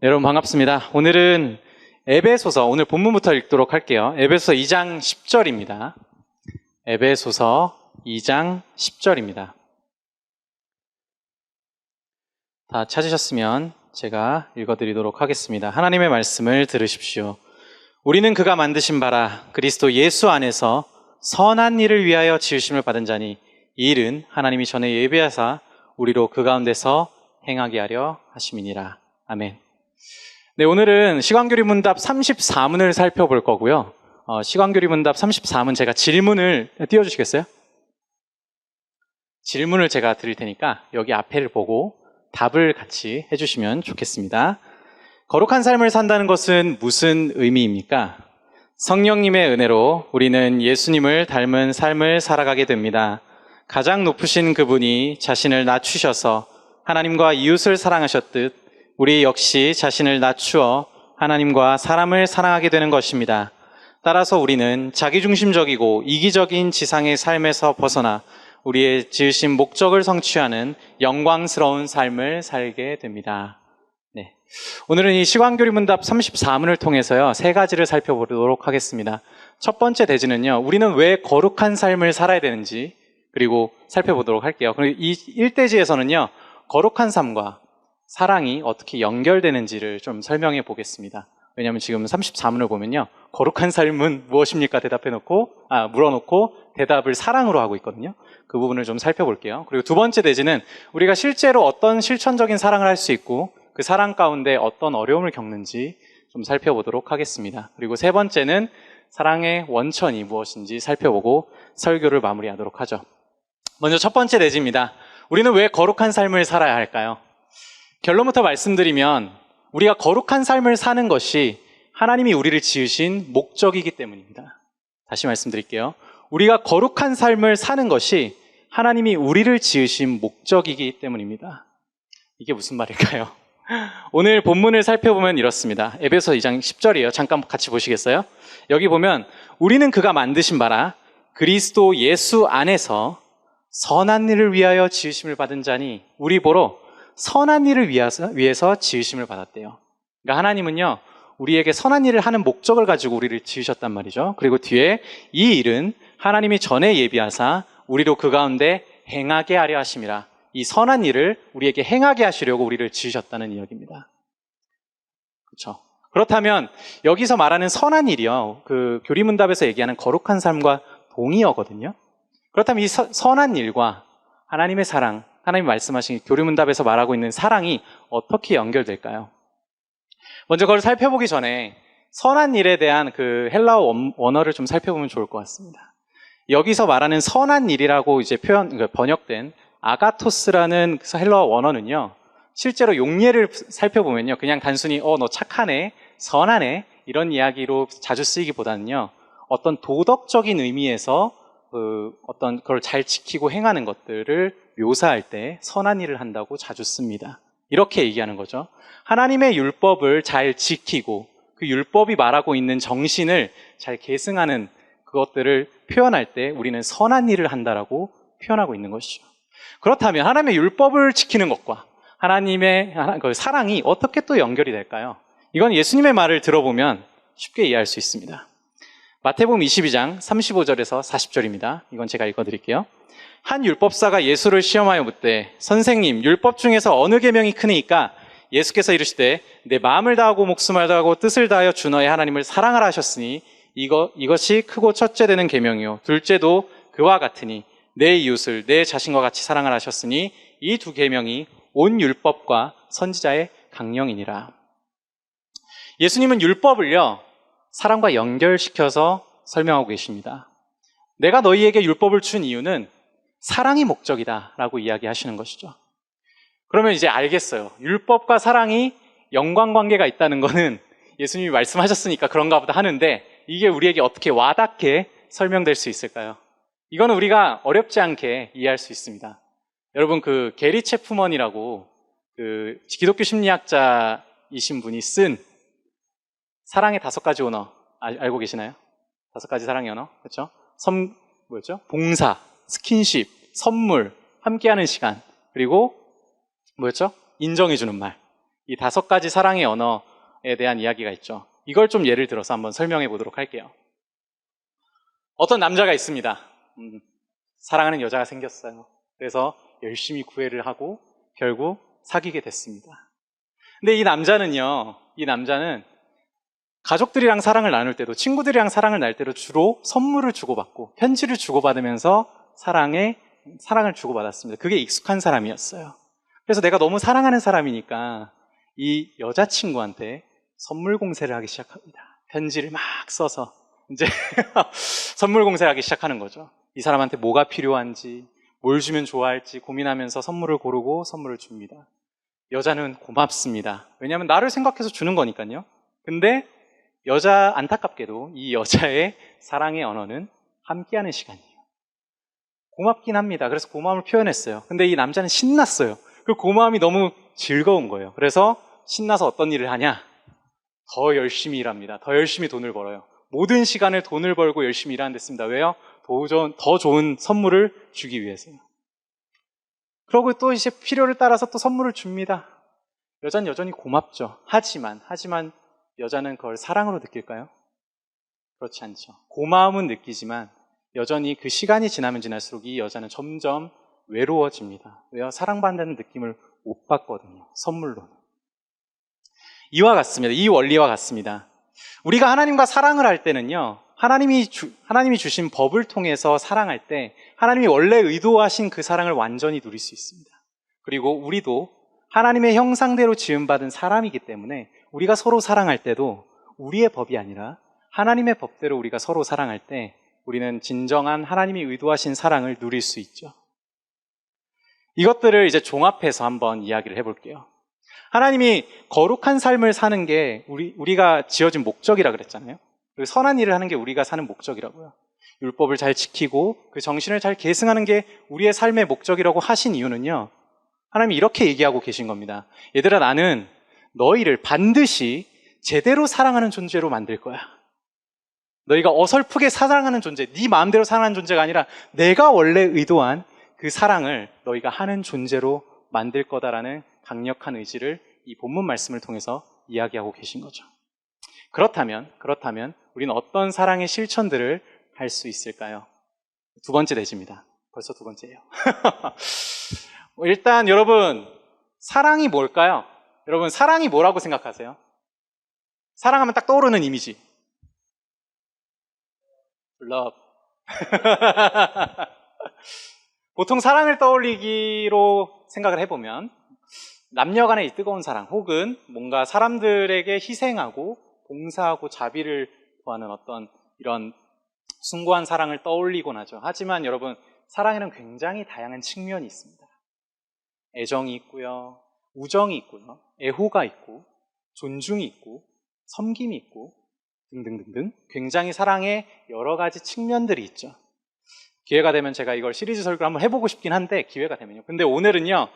네, 여러분 반갑습니다. 오늘은 에베소서, 오늘 본문부터 읽도록 할게요. 에베소서 2장 10절입니다. 에베소서 2장 10절입니다. 다 찾으셨으면 제가 읽어드리도록 하겠습니다. 하나님의 말씀을 들으십시오. 우리는 그가 만드신 바라 그리스도 예수 안에서 선한 일을 위하여 지으심을 받은 자니 이 일은 하나님이 전에 예비하사 우리로 그 가운데서 행하게 하려 하심이니라. 아멘. 네, 오늘은 시간교리 문답 34문을 살펴볼 거고요. 시간교리 문답 34문 제가 질문을 띄워주시겠어요? 질문을 제가 드릴 테니까 여기 앞에를 보고 답을 같이 해주시면 좋겠습니다. 거룩한 삶을 산다는 것은 무슨 의미입니까? 성령님의 은혜로 우리는 예수님을 닮은 삶을 살아가게 됩니다. 가장 높으신 그분이 자신을 낮추셔서 하나님과 이웃을 사랑하셨듯 우리 역시 자신을 낮추어 하나님과 사람을 사랑하게 되는 것입니다. 따라서 우리는 자기중심적이고 이기적인 지상의 삶에서 벗어나 우리의 지으신 목적을 성취하는 영광스러운 삶을 살게 됩니다. 네. 오늘은 이 시간교리 문답 34문을 통해서요, 세 가지를 살펴보도록 하겠습니다. 첫 번째 대지는요, 우리는 왜 거룩한 삶을 살아야 되는지, 그리고 살펴보도록 할게요. 그리고 이 1대지에서는요, 거룩한 삶과 사랑이 어떻게 연결되는지를 좀 설명해 보겠습니다. 왜냐하면 지금 34문을 보면요, 거룩한 삶은 무엇입니까? 물어놓고 대답을 사랑으로 하고 있거든요. 그 부분을 좀 살펴볼게요. 그리고 두 번째 대지는 우리가 실제로 어떤 실천적인 사랑을 할 수 있고 그 사랑 가운데 어떤 어려움을 겪는지 좀 살펴보도록 하겠습니다. 그리고 세 번째는 사랑의 원천이 무엇인지 살펴보고 설교를 마무리하도록 하죠. 먼저 첫 번째 대지입니다. 우리는 왜 거룩한 삶을 살아야 할까요? 결론부터 말씀드리면 우리가 거룩한 삶을 사는 것이 하나님이 우리를 지으신 목적이기 때문입니다. 다시 말씀드릴게요. 우리가 거룩한 삶을 사는 것이 하나님이 우리를 지으신 목적이기 때문입니다. 이게 무슨 말일까요? 오늘 본문을 살펴보면 이렇습니다. 에베소 2장 10절이에요. 잠깐 같이 보시겠어요? 여기 보면 우리는 그가 만드신 바라 그리스도 예수 안에서 선한 일을 위하여 지으심을 받은 자니 우리 보러 선한 일을 위해서 지으심을 받았대요. 그러니까 하나님은요, 우리에게 선한 일을 하는 목적을 가지고 우리를 지으셨단 말이죠. 그리고 뒤에 이 일은 하나님이 전에 예비하사 우리로 그 가운데 행하게 하려 하심이라. 이 선한 일을 우리에게 행하게 하시려고 우리를 지으셨다는 이야기입니다. 그렇죠? 그렇다면 여기서 말하는 선한 일이요, 그 교리문답에서 얘기하는 거룩한 삶과 동의어거든요. 그렇다면 이 선한 일과 하나님의 사랑, 하나님 말씀하신 교리문답에서 말하고 있는 사랑이 어떻게 연결될까요? 먼저 그걸 살펴보기 전에 선한 일에 대한 그 헬라어 원어를 좀 살펴보면 좋을 것 같습니다. 여기서 말하는 선한 일이라고 이제 번역된 아가토스라는 헬라어 원어는요, 실제로 용례를 살펴보면요, 그냥 단순히 너 착하네, 선하네 이런 이야기로 자주 쓰이기보다는요, 어떤 도덕적인 의미에서 어떤 그걸 잘 지키고 행하는 것들을 묘사할 때 선한 일을 한다고 자주 씁니다. 이렇게 얘기하는 거죠. 하나님의 율법을 잘 지키고 그 율법이 말하고 있는 정신을 잘 계승하는 그것들을 표현할 때 우리는 선한 일을 한다라고 표현하고 있는 것이죠. 그렇다면 하나님의 율법을 지키는 것과 하나님의 사랑이 어떻게 또 연결이 될까요? 이건 예수님의 말을 들어보면 쉽게 이해할 수 있습니다. 마태복음 22장 35절에서 40절입니다. 이건 제가 읽어드릴게요. 한 율법사가 예수를 시험하여 묻되 선생님, 율법 중에서 어느 계명이 크니까? 예수께서 이르시되 내 마음을 다하고 목숨을 다하고 뜻을 다하여 주 너의 하나님을 사랑하라 하셨으니 이것이 크고 첫째 되는 계명이요 둘째도 그와 같으니 내 이웃을 내 자신과 같이 사랑하라 하셨으니 이 두 계명이 온 율법과 선지자의 강령이니라. 예수님은 율법을요, 사랑과 연결시켜서 설명하고 계십니다. 내가 너희에게 율법을 준 이유는 사랑이 목적이다 라고 이야기하시는 것이죠. 그러면 이제 알겠어요. 율법과 사랑이 연관관계가 있다는 것은 예수님이 말씀하셨으니까 그런가 보다 하는데, 이게 우리에게 어떻게 와닿게 설명될 수 있을까요? 이거는 우리가 어렵지 않게 이해할 수 있습니다. 여러분, 그 게리 체프먼이라고 그 기독교 심리학자이신 분이 쓴 사랑의 5가지 언어 알고 계시나요? 5가지 사랑의 언어, 그렇죠? 봉사, 스킨십, 선물, 함께하는 시간, 그리고 인정해주는 말. 이 5가지 사랑의 언어에 대한 이야기가 있죠. 이걸 좀 예를 들어서 한번 설명해 보도록 할게요. 어떤 남자가 있습니다. 사랑하는 여자가 생겼어요. 그래서 열심히 구애를 하고 결국 사귀게 됐습니다. 근데 이 남자는 가족들이랑 사랑을 나눌 때도, 친구들이랑 사랑을 나눌 때도 주로 선물을 주고받고 편지를 주고받으면서 사랑을 주고받았습니다. 그게 익숙한 사람이었어요. 그래서 내가 너무 사랑하는 사람이니까 이 여자친구한테 선물 공세를 하기 시작합니다. 편지를 막 써서 이제 선물 공세를 하기 시작하는 거죠. 이 사람한테 뭐가 필요한지, 뭘 주면 좋아할지 고민하면서 선물을 고르고 선물을 줍니다. 여자는 고맙습니다. 왜냐하면 나를 생각해서 주는 거니까요. 근데 안타깝게도 이 여자의 사랑의 언어는 함께하는 시간이에요. 고맙긴 합니다. 그래서 고마움을 표현했어요. 근데 이 남자는 신났어요. 그 고마움이 너무 즐거운 거예요. 그래서 신나서 어떤 일을 하냐? 더 열심히 일합니다. 더 열심히 돈을 벌어요. 모든 시간을 돈을 벌고 열심히 일하는 데 씁니다. 왜요? 더 좋은 선물을 주기 위해서요. 그러고 또 이제 필요를 따라서 또 선물을 줍니다. 여자는 여전히 고맙죠. 하지만 여자는 그걸 사랑으로 느낄까요? 그렇지 않죠. 고마움은 느끼지만 여전히 그 시간이 지나면 지날수록 이 여자는 점점 외로워집니다. 왜요? 사랑받는다는 느낌을 못 받거든요. 선물로는. 이와 같습니다. 이 원리와 같습니다. 우리가 하나님과 사랑을 할 때는요, 하나님이 주신 법을 통해서 사랑할 때 하나님이 원래 의도하신 그 사랑을 완전히 누릴 수 있습니다. 그리고 우리도 하나님의 형상대로 지음받은 사람이기 때문에 우리가 서로 사랑할 때도 우리의 법이 아니라 하나님의 법대로 우리가 서로 사랑할 때 우리는 진정한 하나님이 의도하신 사랑을 누릴 수 있죠. 이것들을 이제 종합해서 한번 이야기를 해볼게요. 하나님이 거룩한 삶을 사는 게 우리가 지어진 목적이라 그랬잖아요. 그리고 선한 일을 하는 게 우리가 사는 목적이라고요. 율법을 잘 지키고 그 정신을 잘 계승하는 게 우리의 삶의 목적이라고 하신 이유는요, 하나님이 이렇게 얘기하고 계신 겁니다. 얘들아, 나는 너희를 반드시 제대로 사랑하는 존재로 만들 거야. 너희가 어설프게 사랑하는 존재, 네 마음대로 사랑하는 존재가 아니라 내가 원래 의도한 그 사랑을 너희가 하는 존재로 만들 거다라는 강력한 의지를 이 본문 말씀을 통해서 이야기하고 계신 거죠. 그렇다면 우리는 어떤 사랑의 실천들을 할 수 있을까요? 2번째 내집니다. 벌써 2번째예요. 일단 여러분, 사랑이 뭘까요? 여러분, 사랑이 뭐라고 생각하세요? 사랑하면 딱 떠오르는 이미지. love. 보통 사랑을 떠올리기로 생각을 해보면 남녀 간의 이 뜨거운 사랑, 혹은 뭔가 사람들에게 희생하고 봉사하고 자비를 구하는 어떤 이런 숭고한 사랑을 떠올리곤 하죠. 하지만 여러분, 사랑에는 굉장히 다양한 측면이 있습니다. 애정이 있고요, 우정이 있고요, 애호가 있고, 존중이 있고, 섬김이 있고, 등등등등 굉장히 사랑의 여러 가지 측면들이 있죠. 기회가 되면 제가 이걸 시리즈 설교를 한번 해보고 싶긴 한데, 기회가 되면요. 근데 오늘은요,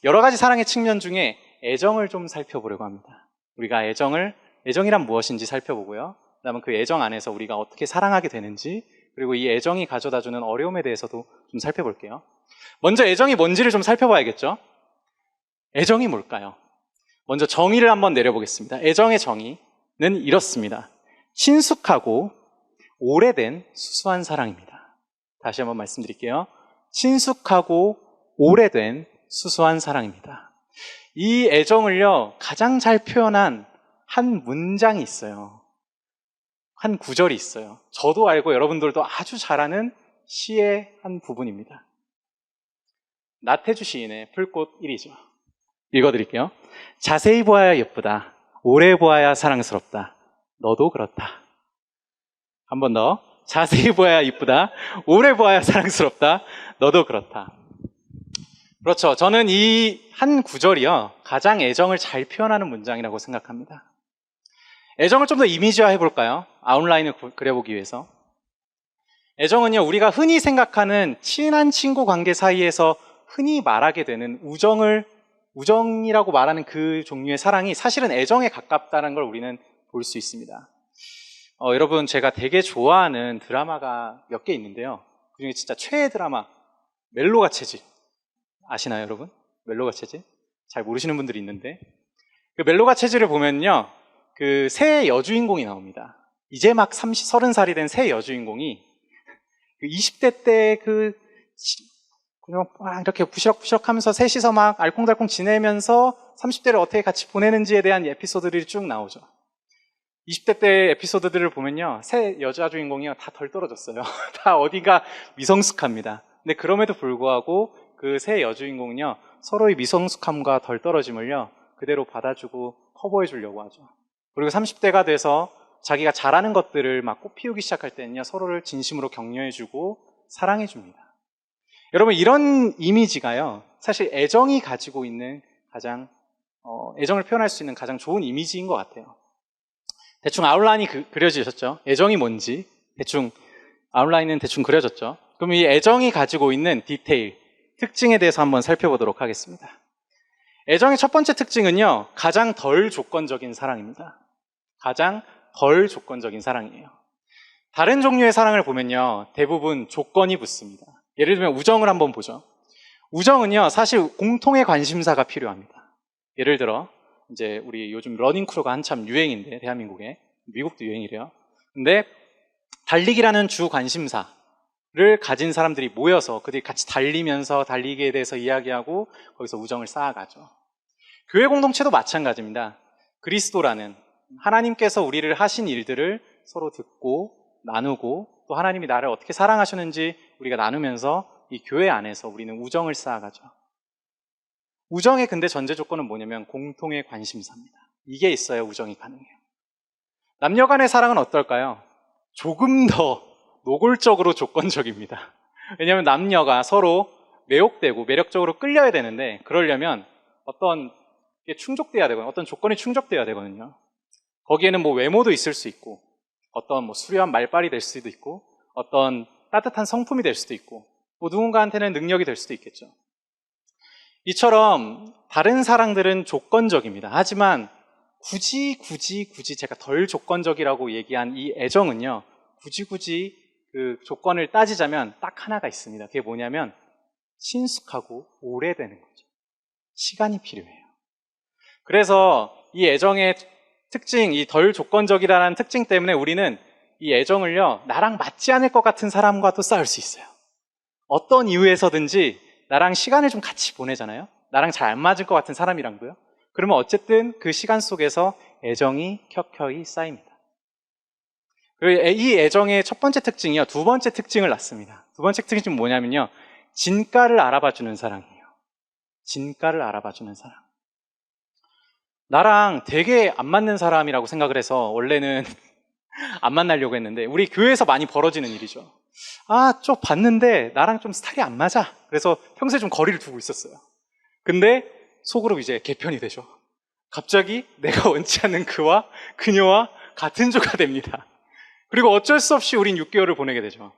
여러 가지 사랑의 측면 중에 애정을 좀 살펴보려고 합니다. 우리가 애정이란 무엇인지 살펴보고요. 그다음에 그 애정 안에서 우리가 어떻게 사랑하게 되는지, 그리고 이 애정이 가져다주는 어려움에 대해서도 좀 살펴볼게요. 먼저 애정이 뭔지를 좀 살펴봐야겠죠. 애정이 뭘까요? 먼저 정의를 한번 내려보겠습니다. 애정의 정의는 이렇습니다. 친숙하고 오래된 수수한 사랑입니다. 다시 한번 말씀드릴게요. 친숙하고 오래된 수수한 사랑입니다. 이 애정을요, 가장 잘 표현한 한 문장이 있어요. 한 구절이 있어요. 저도 알고 여러분들도 아주 잘 아는 시의 한 부분입니다. 나태주 시인의 풀꽃 1이죠. 읽어드릴게요. 자세히 보아야 예쁘다. 오래 보아야 사랑스럽다. 너도 그렇다. 한 번 더. 자세히 보아야 예쁘다. 오래 보아야 사랑스럽다. 너도 그렇다. 그렇죠. 저는 이 한 구절이요, 가장 애정을 잘 표현하는 문장이라고 생각합니다. 애정을 좀 더 이미지화 해볼까요? 아웃라인을 그려보기 위해서. 애정은요, 우리가 흔히 생각하는 친한 친구 관계 사이에서 흔히 말하게 되는 우정이라고 말하는 그 종류의 사랑이 사실은 애정에 가깝다는 걸 우리는 볼 수 있습니다. 여러분, 제가 되게 좋아하는 드라마가 몇 개 있는데요. 그중에 진짜 최애 드라마, 멜로가 체질. 아시나요, 여러분? 멜로가 체질? 잘 모르시는 분들이 있는데. 그 멜로가 체질을 보면요, 그 새 여주인공이 나옵니다. 이제 막 30살이 된 새 여주인공이 그 20대 때 그냥 막 이렇게 부시럭부시럭 하면서 셋이서 막 알콩달콩 지내면서 30대를 어떻게 같이 보내는지에 대한 에피소드들이 쭉 나오죠. 20대 때 에피소드들을 보면요, 새 여자 주인공이요, 다 덜 떨어졌어요. 다 어디가 미성숙합니다. 근데 그럼에도 불구하고 그 새 여주인공은요, 서로의 미성숙함과 덜 떨어짐을요, 그대로 받아주고 커버해 주려고 하죠. 그리고 30대가 돼서 자기가 잘하는 것들을 막 꽃피우기 시작할 때는요, 서로를 진심으로 격려해주고 사랑해줍니다. 여러분, 이런 이미지가요, 사실 애정이 가지고 있는 가장, 애정을 표현할 수 있는 가장 좋은 이미지인 것 같아요. 대충 아웃라인이 그려지셨죠? 애정이 뭔지 대충 아웃라인은 대충 그려졌죠? 그럼 이 애정이 가지고 있는 디테일, 특징에 대해서 한번 살펴보도록 하겠습니다. 애정의 첫 번째 특징은요, 가장 덜 조건적인 사랑입니다. 가장 덜 조건적인 사랑이에요. 다른 종류의 사랑을 보면요, 대부분 조건이 붙습니다. 예를 들면 우정을 한번 보죠. 우정은요, 사실 공통의 관심사가 필요합니다. 예를 들어 이제 우리 요즘 러닝크루가 한참 유행인데, 대한민국에, 미국도 유행이래요. 근데 달리기라는 주 관심사를 가진 사람들이 모여서 그들이 같이 달리면서 달리기에 대해서 이야기하고 거기서 우정을 쌓아가죠. 교회 공동체도 마찬가지입니다. 그리스도라는 하나님께서 우리를 하신 일들을 서로 듣고 나누고, 또 하나님이 나를 어떻게 사랑하셨는지 우리가 나누면서 이 교회 안에서 우리는 우정을 쌓아가죠. 우정의 근데 전제 조건은 뭐냐면 공통의 관심사입니다. 이게 있어야 우정이 가능해요. 남녀 간의 사랑은 어떨까요? 조금 더 노골적으로 조건적입니다. 왜냐하면 남녀가 서로 매혹되고 매력적으로 끌려야 되는데, 그러려면 어떤 게 충족돼야 되거든요. 어떤 조건이 충족돼야 되거든요. 거기에는 뭐 외모도 있을 수 있고, 어떤 뭐 수려한 말빨이 될 수도 있고, 어떤 따뜻한 성품이 될 수도 있고, 뭐 누군가한테는 능력이 될 수도 있겠죠. 이처럼 다른 사랑들은 조건적입니다. 하지만 굳이 제가 덜 조건적이라고 얘기한 이 애정은요, 굳이 그 조건을 따지자면 딱 하나가 있습니다. 그게 뭐냐면 친숙하고 오래되는 거죠. 시간이 필요해요. 그래서 이 애정의 특징, 이 덜 조건적이라는 특징 때문에 우리는 이 애정을요, 나랑 맞지 않을 것 같은 사람과도 쌓을 수 있어요. 어떤 이유에서든지 나랑 시간을 좀 같이 보내잖아요. 나랑 잘 안 맞을 것 같은 사람이랑도요. 그러면 어쨌든 그 시간 속에서 애정이 켜켜이 쌓입니다. 그리고 이 애정의 첫 번째 특징이요, 두 번째 특징을 낳습니다. 두 번째 특징은 뭐냐면요, 진가를 알아봐주는 사랑이에요. 진가를 알아봐주는 사랑. 나랑 되게 안 맞는 사람이라고 생각을 해서 원래는 안 만나려고 했는데, 우리 교회에서 많이 벌어지는 일이죠. 좀 봤는데 나랑 좀 스타일이 안 맞아. 그래서 평소에 좀 거리를 두고 있었어요. 근데 속으로 이제 개편이 되죠. 갑자기 내가 원치 않는 그녀와 같은 조가 됩니다. 그리고 어쩔 수 없이 우린 6개월을 보내게 되죠.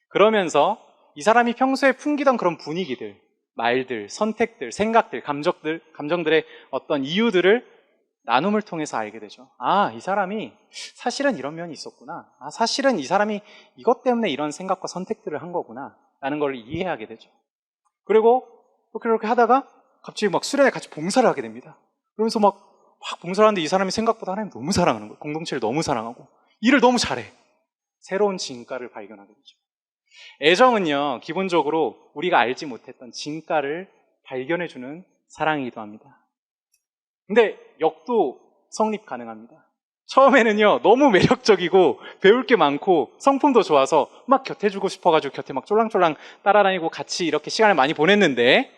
그러면서 이 사람이 평소에 풍기던 그런 분위기들, 말들, 선택들, 생각들, 감정들의 어떤 이유들을 나눔을 통해서 알게 되죠. 이 사람이 사실은 이런 면이 있었구나. 사실은 이 사람이 이것 때문에 이런 생각과 선택들을 한 거구나. 라는 걸 이해하게 되죠. 그리고 그렇게 하다가 갑자기 막 수련회 같이 봉사를 하게 됩니다. 그러면서 막 봉사를 하는데 이 사람이 생각보다 하나님 너무 사랑하는 거예요. 공동체를 너무 사랑하고 일을 너무 잘해. 새로운 진가를 발견하게 되죠. 애정은요, 기본적으로 우리가 알지 못했던 진가를 발견해주는 사랑이기도 합니다. 근데 역도 성립 가능합니다. 처음에는요, 너무 매력적이고 배울 게 많고 성품도 좋아서 막 곁에 주고 싶어가지고 곁에 막 쫄랑쫄랑 따라다니고 같이 이렇게 시간을 많이 보냈는데,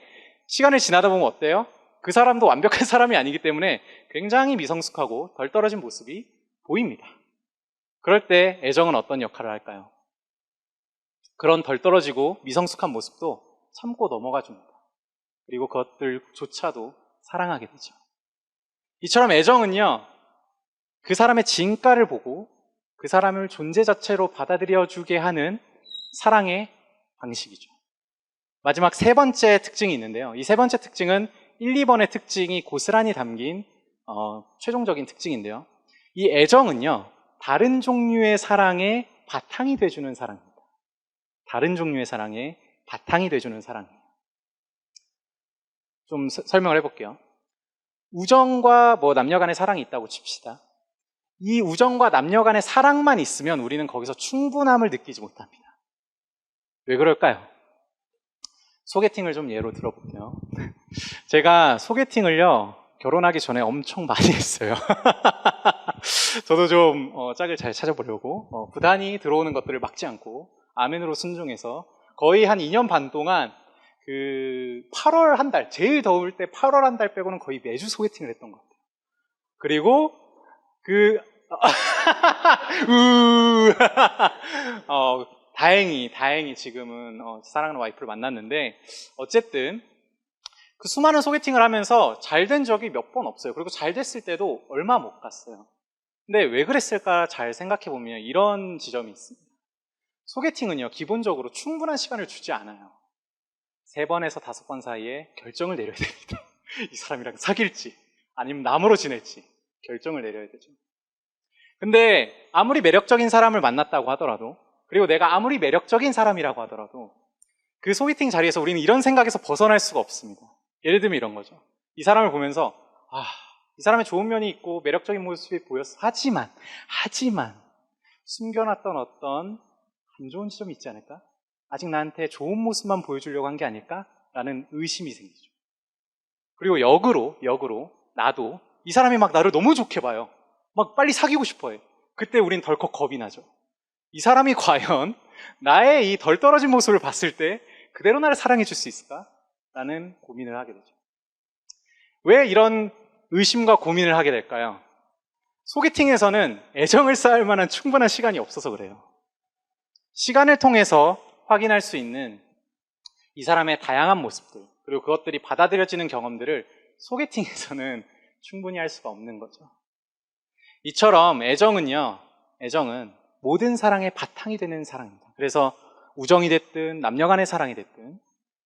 시간을 지나다 보면 어때요? 그 사람도 완벽한 사람이 아니기 때문에 굉장히 미성숙하고 덜 떨어진 모습이 보입니다. 그럴 때 애정은 어떤 역할을 할까요? 그런 덜 떨어지고 미성숙한 모습도 참고 넘어가 줍니다. 그리고 그것들조차도 사랑하게 되죠. 이처럼 애정은요, 그 사람의 진가를 보고 그 사람을 존재 자체로 받아들여주게 하는 사랑의 방식이죠. 마지막 세 번째 특징이 있는데요. 이 세 번째 특징은 1, 2번의 특징이 고스란히 담긴 최종적인 특징인데요. 이 애정은요, 다른 종류의 사랑의 바탕이 돼주는 사랑입니다. 다른 종류의 사랑의 바탕이 돼주는 사랑이에요. 좀 설명을 해볼게요. 우정과 뭐 남녀 간의 사랑이 있다고 칩시다. 이 우정과 남녀 간의 사랑만 있으면 우리는 거기서 충분함을 느끼지 못합니다. 왜 그럴까요? 소개팅을 좀 예로 들어볼게요. 제가 소개팅을요, 결혼하기 전에 엄청 많이 했어요. 저도 좀 짝을 잘 찾아보려고 부단히 들어오는 것들을 막지 않고 아멘으로 순종해서 거의 한 2년 반 동안 그 8월 한 달, 제일 더울 때 8월 한 달 빼고는 거의 매주 소개팅을 했던 것 같아요. 그리고 다행히 지금은 사랑하는 와이프를 만났는데, 어쨌든 그 수많은 소개팅을 하면서 잘 된 적이 몇 번 없어요. 그리고 잘 됐을 때도 얼마 못 갔어요. 근데 왜 그랬을까 잘 생각해 보면 이런 지점이 있습니다. 소개팅은요, 기본적으로 충분한 시간을 주지 않아요. 3번에서 5번 사이에 결정을 내려야 됩니다. 이 사람이랑 사귈지 아니면 남으로 지낼지 결정을 내려야 되죠. 근데 아무리 매력적인 사람을 만났다고 하더라도, 그리고 내가 아무리 매력적인 사람이라고 하더라도 그 소개팅 자리에서 우리는 이런 생각에서 벗어날 수가 없습니다. 예를 들면 이런 거죠. 이 사람을 보면서 이 사람의 좋은 면이 있고 매력적인 모습이 보였어. 하지만 숨겨놨던 어떤 안 좋은 지점이 있지 않을까? 아직 나한테 좋은 모습만 보여주려고 한 게 아닐까? 라는 의심이 생기죠. 그리고 역으로 나도 이 사람이 막 나를 너무 좋게 봐요. 막 빨리 사귀고 싶어 해. 그때 우린 덜컥 겁이 나죠. 이 사람이 과연 나의 이 덜 떨어진 모습을 봤을 때 그대로 나를 사랑해 줄 수 있을까? 라는 고민을 하게 되죠. 왜 이런 의심과 고민을 하게 될까요? 소개팅에서는 애정을 쌓을 만한 충분한 시간이 없어서 그래요. 시간을 통해서 확인할 수 있는 이 사람의 다양한 모습들, 그리고 그것들이 받아들여지는 경험들을 소개팅에서는 충분히 할 수가 없는 거죠. 이처럼 애정은 모든 사랑의 바탕이 되는 사랑입니다. 그래서 우정이 됐든 남녀 간의 사랑이 됐든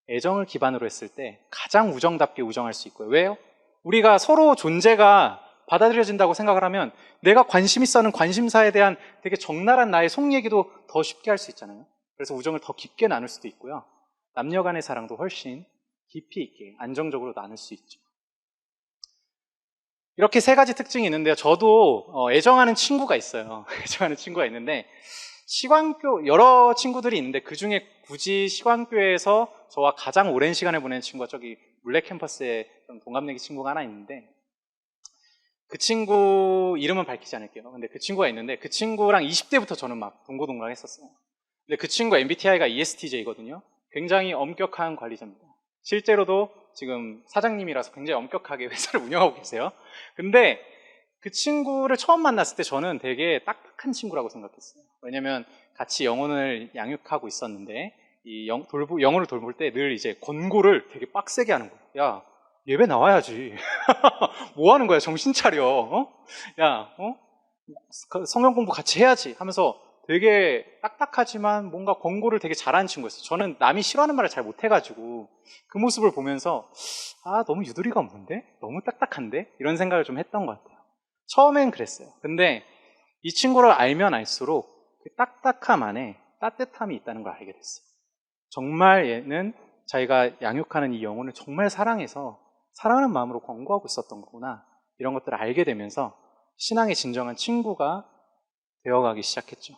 애정을 기반으로 했을 때 가장 우정답게 우정할 수 있고요. 왜요? 우리가 서로 존재가 받아들여진다고 생각을 하면 내가 관심 있어 하는 관심사에 대한 되게 적나라한 나의 속 얘기도 더 쉽게 할 수 있잖아요. 그래서 우정을 더 깊게 나눌 수도 있고요. 남녀 간의 사랑도 훨씬 깊이 있게 안정적으로 나눌 수 있죠. 이렇게 3가지 특징이 있는데요. 저도 애정하는 친구가 있어요. 애정하는 친구가 있는데, 여러 친구들이 있는데 그 중에 굳이 시광교회에서 저와 가장 오랜 시간을 보낸 친구가 저기 물레 캠퍼스에 동갑내기 친구가 하나 있는데, 그 친구 이름은 밝히지 않을게요. 근데 그 친구가 있는데 그 친구랑 20대부터 저는 막 동고동락 했었어요. 근데 그 친구 MBTI가 ESTJ거든요. 굉장히 엄격한 관리자입니다. 실제로도 지금 사장님이라서 굉장히 엄격하게 회사를 운영하고 계세요. 근데 그 친구를 처음 만났을 때 저는 되게 딱딱한 친구라고 생각했어요. 왜냐면 같이 영혼을 양육하고 있었는데 이 영혼을 돌볼 때 늘 이제 권고를 되게 빡세게 하는 거예요. 야, 예배 나와야지. 뭐 하는 거야? 정신 차려. 성경 공부 같이 해야지 하면서 되게 딱딱하지만 뭔가 권고를 되게 잘하는 친구였어요. 저는 남이 싫어하는 말을 잘 못해가지고 그 모습을 보면서 너무 유두리가 없는데? 너무 딱딱한데? 이런 생각을 좀 했던 것 같아요. 처음엔 그랬어요. 근데 이 친구를 알면 알수록 그 딱딱함 안에 따뜻함이 있다는 걸 알게 됐어요. 정말 얘는 자기가 양육하는 이 영혼을 정말 사랑해서 사랑하는 마음으로 권고하고 있었던 거구나, 이런 것들을 알게 되면서 신앙의 진정한 친구가 되어가기 시작했죠.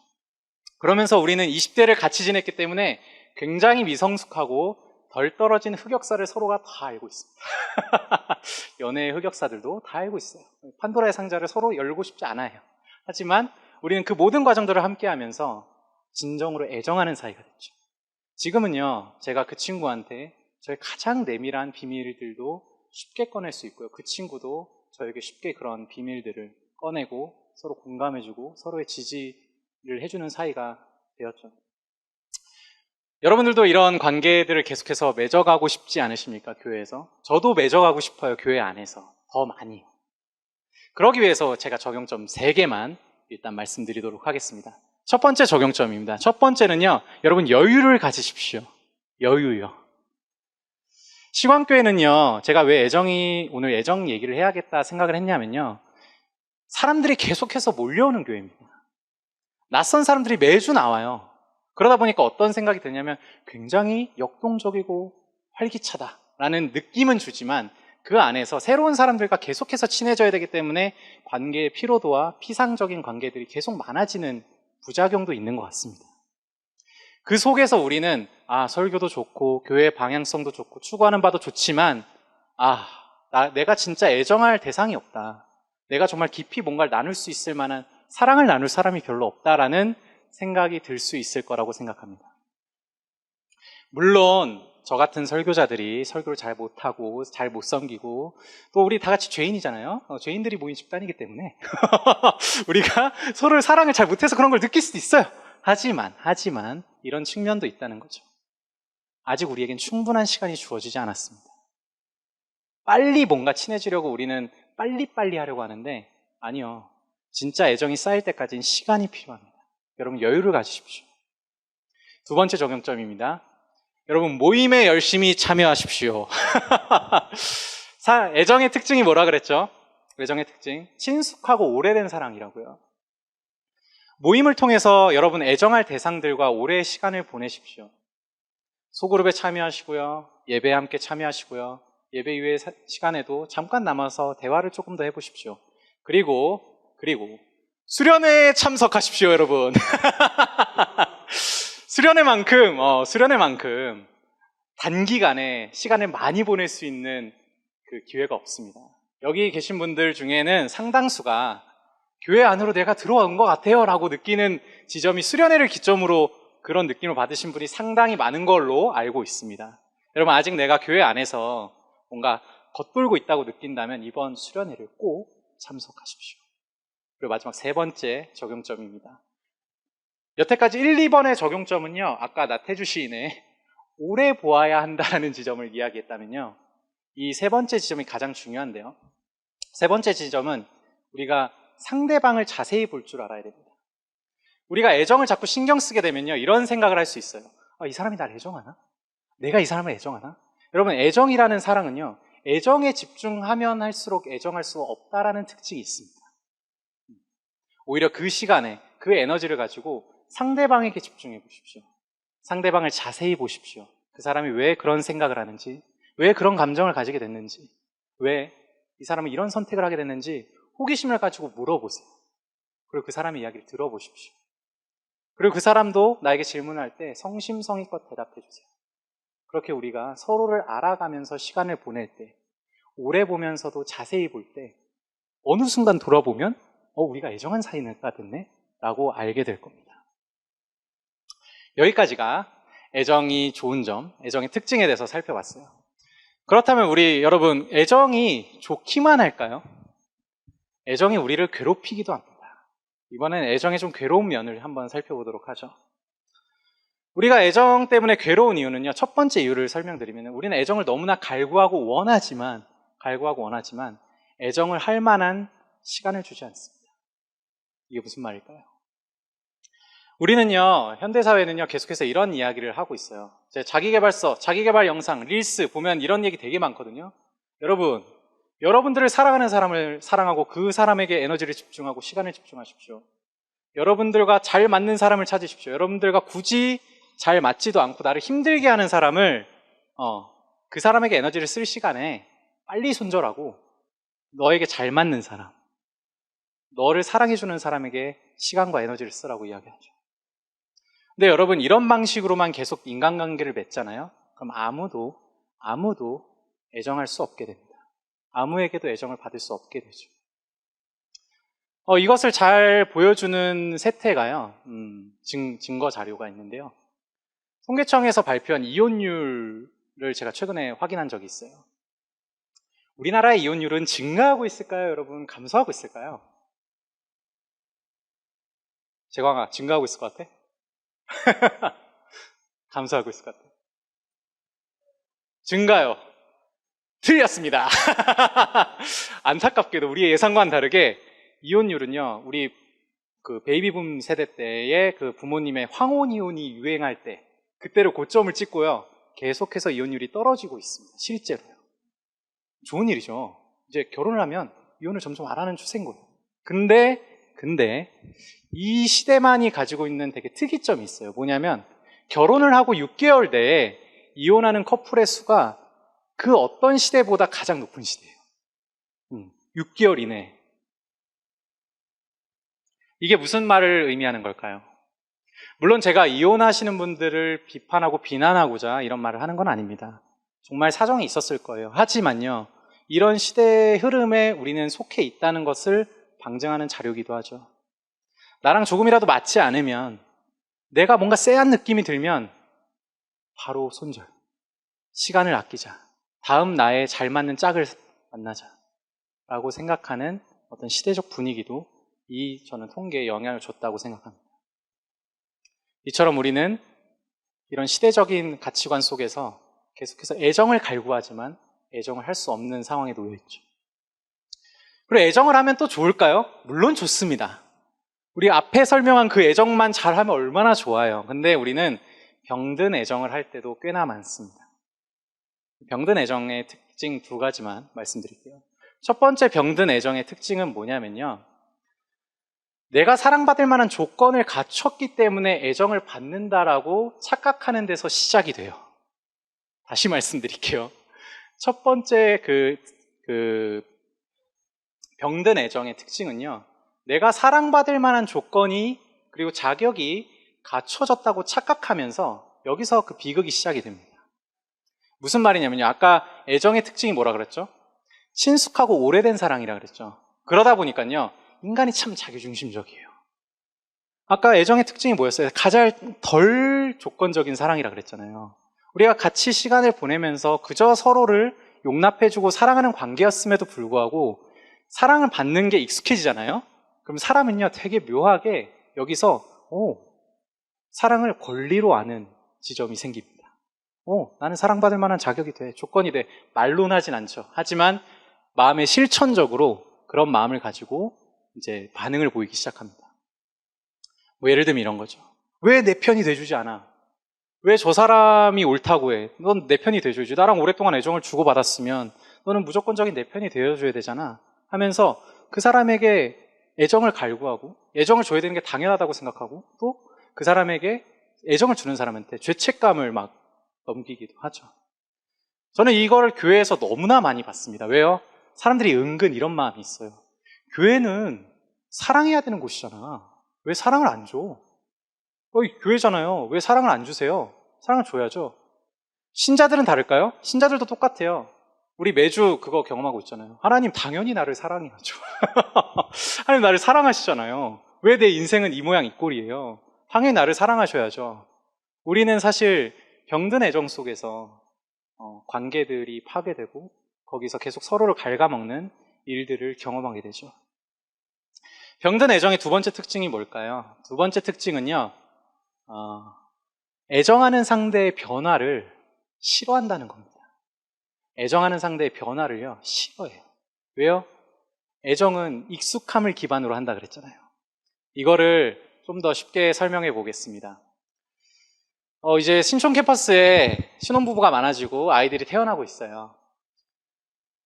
그러면서 우리는 20대를 같이 지냈기 때문에 굉장히 미성숙하고 덜 떨어진 흑역사를 서로가 다 알고 있습니다. 연애의 흑역사들도 다 알고 있어요. 판도라의 상자를 서로 열고 싶지 않아요. 하지만 우리는 그 모든 과정들을 함께 하면서 진정으로 애정하는 사이가 됐죠. 지금은요, 제가 그 친구한테 저의 가장 내밀한 비밀들도 쉽게 꺼낼 수 있고요. 그 친구도 저에게 쉽게 그런 비밀들을 꺼내고 서로 공감해주고 서로의 지지를 해주는 사이가 되었죠. 여러분들도 이런 관계들을 계속해서 맺어가고 싶지 않으십니까? 교회에서. 저도 맺어가고 싶어요. 교회 안에서. 더 많이. 그러기 위해서 제가 적용점 3개만 일단 말씀드리도록 하겠습니다. 첫 번째 적용점입니다. 첫 번째는요, 여러분 여유를 가지십시오. 여유요. 시광교회는요, 제가 왜 오늘 애정 얘기를 해야겠다 생각을 했냐면요, 사람들이 계속해서 몰려오는 교회입니다. 낯선 사람들이 매주 나와요. 그러다 보니까 어떤 생각이 드냐면 굉장히 역동적이고 활기차다라는 느낌은 주지만 그 안에서 새로운 사람들과 계속해서 친해져야 되기 때문에 관계의 피로도와 피상적인 관계들이 계속 많아지는 부작용도 있는 것 같습니다. 그 속에서 우리는 설교도 좋고 교회의 방향성도 좋고 추구하는 바도 좋지만 내가 진짜 애정할 대상이 없다. 내가 정말 깊이 뭔가를 나눌 수 있을 만한 사랑을 나눌 사람이 별로 없다라는 생각이 들 수 있을 거라고 생각합니다. 물론 저 같은 설교자들이 설교를 잘 못하고 잘 못 섬기고 또 우리 다 같이 죄인이잖아요. 죄인들이 모인 집단이기 때문에 우리가 서로를 사랑을 잘 못해서 그런 걸 느낄 수도 있어요. 하지만 이런 측면도 있다는 거죠. 아직 우리에겐 충분한 시간이 주어지지 않았습니다. 빨리 뭔가 친해지려고 우리는 빨리빨리 하려고 하는데 아니요. 진짜 애정이 쌓일 때까지는 시간이 필요합니다. 여러분 여유를 가지십시오. 두 번째 적용점입니다. 여러분 모임에 열심히 참여하십시오. 애정의 특징이 뭐라 그랬죠? 애정의 특징 친숙하고 오래된 사랑이라고요. 모임을 통해서 여러분 애정할 대상들과 오래 시간을 보내십시오. 소그룹에 참여하시고요. 예배에 함께 참여하시고요. 예배 이후의 시간에도 잠깐 남아서 대화를 조금 더 해보십시오. 그리고 수련회에 참석하십시오, 여러분. 수련회만큼 단기간에 시간을 많이 보낼 수 있는 그 기회가 없습니다. 여기 계신 분들 중에는 상당수가 교회 안으로 내가 들어온 것 같아요 라고 느끼는 지점이 수련회를 기점으로 그런 느낌을 받으신 분이 상당히 많은 걸로 알고 있습니다. 여러분 아직 내가 교회 안에서 뭔가 겉돌고 있다고 느낀다면 이번 수련회를 꼭 참석하십시오. 그리고 마지막 세 번째 적용점입니다. 여태까지 1, 2번의 적용점은요, 아까 나태주 시인의 오래 보아야 한다는 지점을 이야기했다면요, 이 세 번째 지점이 가장 중요한데요. 세 번째 지점은 우리가 상대방을 자세히 볼 줄 알아야 됩니다. 우리가 애정을 자꾸 신경 쓰게 되면요, 이런 생각을 할 수 있어요. 이 사람이 날 애정하나? 내가 이 사람을 애정하나? 여러분, 애정이라는 사랑은요, 애정에 집중하면 할수록 애정할 수 없다라는 특징이 있습니다. 오히려 그 시간에 그 에너지를 가지고 상대방에게 집중해 보십시오. 상대방을 자세히 보십시오. 그 사람이 왜 그런 생각을 하는지, 왜 그런 감정을 가지게 됐는지, 왜 이 사람은 이런 선택을 하게 됐는지 호기심을 가지고 물어보세요. 그리고 그 사람의 이야기를 들어보십시오. 그리고 그 사람도 나에게 질문할 때 성심성의껏 대답해 주세요. 그렇게 우리가 서로를 알아가면서 시간을 보낼 때, 오래 보면서도 자세히 볼 때 어느 순간 돌아보면 우리가 애정한 사이가 됐네? 라고 알게 될 겁니다. 여기까지가 애정이 좋은 점, 애정의 특징에 대해서 살펴봤어요. 그렇다면 여러분, 애정이 좋기만 할까요? 애정이 우리를 괴롭히기도 합니다. 이번엔 애정의 좀 괴로운 면을 한번 살펴보도록 하죠. 우리가 애정 때문에 괴로운 이유는요, 첫 번째 이유를 설명드리면 우리는 애정을 너무나 갈구하고 원하지만 애정을 할 만한 시간을 주지 않습니다. 이게 무슨 말일까요? 우리는요, 현대사회는요, 계속해서 이런 이야기를 하고 있어요. 자기계발서, 자기계발 영상, 릴스 보면 이런 얘기 되게 많거든요. 여러분들을 사랑하는 사람을 사랑하고 그 사람에게 에너지를 집중하고 시간을 집중하십시오. 여러분들과 잘 맞는 사람을 찾으십시오. 여러분들과 굳이 잘 맞지도 않고 나를 힘들게 하는 사람을, 그 사람에게 에너지를 쓸 시간에 빨리 손절하고 너에게 잘 맞는 사람, 너를 사랑해주는 사람에게 시간과 에너지를 쓰라고 이야기하죠. 근데 여러분, 이런 방식으로만 계속 인간관계를 맺잖아요? 그럼 아무도 애정할 수 없게 됩니다. 아무에게도 애정을 받을 수 없게 되죠. 이것을 잘 보여주는 세태가요, 증거 자료가 있는데요. 통계청에서 발표한 이혼율을 제가 최근에 확인한 적이 있어요. 우리나라의 이혼율은 증가하고 있을까요, 여러분? 감소하고 있을까요? 재광아, 증가하고 있을 것 같아? 감소하고 있을 것 같아. 증가요. 틀렸습니다. 안타깝게도 우리의 예상과는 다르게 이혼율은요, 우리 그 베이비붐 세대 때의 그 부모님의 황혼 이혼이 유행할 때 그때를 고점을 찍고요, 계속해서 이혼율이 떨어지고 있습니다. 실제로요. 좋은 일이죠. 이제 결혼을 하면 이혼을 점점 안 하는 추세인 거예요. 근데 이 시대만이 가지고 있는 되게 특이점이 있어요. 뭐냐면 결혼을 하고 6개월 내에 이혼하는 커플의 수가 그 어떤 시대보다 가장 높은 시대예요. 6개월 이내. 이게 무슨 말을 의미하는 걸까요? 물론 제가 이혼하시는 분들을 비판하고 비난하고자 이런 말을 하는 건 아닙니다. 정말 사정이 있었을 거예요. 하지만요, 이런 시대의 흐름에 우리는 속해 있다는 것을 방증하는 자료이기도 하죠. 나랑 조금이라도 맞지 않으면, 내가 뭔가 쎄한 느낌이 들면 바로 손절. 시간을 아끼자. 다음 나에 잘 맞는 짝을 만나자. 라고 생각하는 어떤 시대적 분위기도 저는 통계에 영향을 줬다고 생각합니다. 이처럼 우리는 이런 시대적인 가치관 속에서 계속해서 애정을 갈구하지만 애정을 할 수 없는 상황에 놓여 있죠. 그리고 애정을 하면 또 좋을까요? 물론 좋습니다. 우리 앞에 설명한 그 애정만 잘하면 얼마나 좋아요. 근데 우리는 병든 애정을 할 때도 꽤나 많습니다. 병든 애정의 특징 2가지만 말씀드릴게요. 첫 번째 병든 애정의 특징은 뭐냐면요, 내가 사랑받을 만한 조건을 갖췄기 때문에 애정을 받는다라고 착각하는 데서 시작이 돼요. 다시 말씀드릴게요. 첫 번째 병든 애정의 특징은요, 내가 사랑받을 만한 조건이 그리고 자격이 갖춰졌다고 착각하면서 여기서 그 비극이 시작이 됩니다. 무슨 말이냐면요, 아까 애정의 특징이 뭐라 그랬죠? 친숙하고 오래된 사랑이라 그랬죠. 그러다 보니까요, 인간이 참 자기중심적이에요. 아까 애정의 특징이 뭐였어요? 가장 덜 조건적인 사랑이라 그랬잖아요. 우리가 같이 시간을 보내면서 그저 서로를 용납해주고 사랑하는 관계였음에도 불구하고 사랑을 받는 게 익숙해지잖아요. 그럼 사람은요, 되게 묘하게 여기서 사랑을 권리로 아는 지점이 생깁니다. 나는 사랑받을 만한 자격이 돼, 조건이 돼. 말로는 하진 않죠. 하지만 마음의 실천적으로 그런 마음을 가지고 이제 반응을 보이기 시작합니다. 뭐 예를 들면 이런 거죠. 왜 내 편이 돼주지 않아? 왜 저 사람이 옳다고 해? 넌 내 편이 돼줘야지. 나랑 오랫동안 애정을 주고받았으면 너는 무조건적인 내 편이 되어줘야 되잖아 하면서 그 사람에게 애정을 갈구하고 애정을 줘야 되는 게 당연하다고 생각하고 또 그 사람에게 애정을 주는 사람한테 죄책감을 막 넘기기도 하죠. 저는 이걸 교회에서 너무나 많이 봤습니다. 왜요? 사람들이 은근 이런 마음이 있어요. 교회는 사랑해야 되는 곳이잖아. 왜 사랑을 안 줘? 교회잖아요. 왜 사랑을 안 주세요? 사랑을 줘야죠. 신자들은 다를까요? 신자들도 똑같아요. 우리 매주 그거 경험하고 있잖아요. 하나님 당연히 나를 사랑해야죠. 하나님 나를 사랑하시잖아요. 왜 내 인생은 이 모양 이 꼴이에요? 당연히 나를 사랑하셔야죠. 우리는 사실 병든 애정 속에서 관계들이 파괴되고 거기서 계속 서로를 갉아먹는 일들을 경험하게 되죠. 병든 애정의 2번째 특징이 뭘까요? 2번째 특징은요, 애정하는 상대의 변화를 싫어한다는 겁니다. 애정하는 상대의 변화를요, 싫어해요. 왜요? 애정은 익숙함을 기반으로 한다 그랬잖아요. 이거를 좀 더 쉽게 설명해 보겠습니다. 이제 신촌 캠퍼스에 신혼부부가 많아지고 아이들이 태어나고 있어요.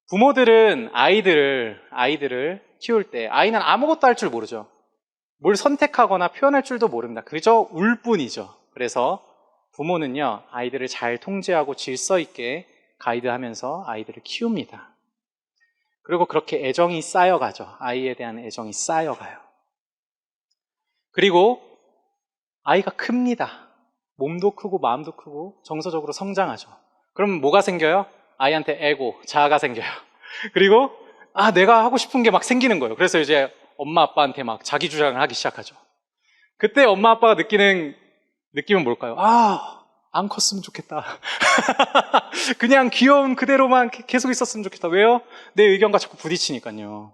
부모들은 아이들을 키울 때 아이는 아무것도 할 줄 모르죠. 뭘 선택하거나 표현할 줄도 모릅니다. 그저 울 뿐이죠. 그래서 부모는요, 아이들을 잘 통제하고 질서 있게 가이드하면서 아이들을 키웁니다. 그리고 그렇게 애정이 쌓여가죠. 아이에 대한 애정이 쌓여가요. 그리고 아이가 큽니다. 몸도 크고 마음도 크고 정서적으로 성장하죠. 그럼 뭐가 생겨요? 아이한테 에고, 자아가 생겨요. 그리고 내가 하고 싶은 게 막 생기는 거예요. 그래서 이제 엄마 아빠한테 막 자기 주장을 하기 시작하죠. 그때 엄마 아빠가 느끼는 느낌은 뭘까요? 안 컸으면 좋겠다. 그냥 귀여운 그대로만 계속 있었으면 좋겠다. 왜요? 내 의견과 자꾸 부딪히니까요.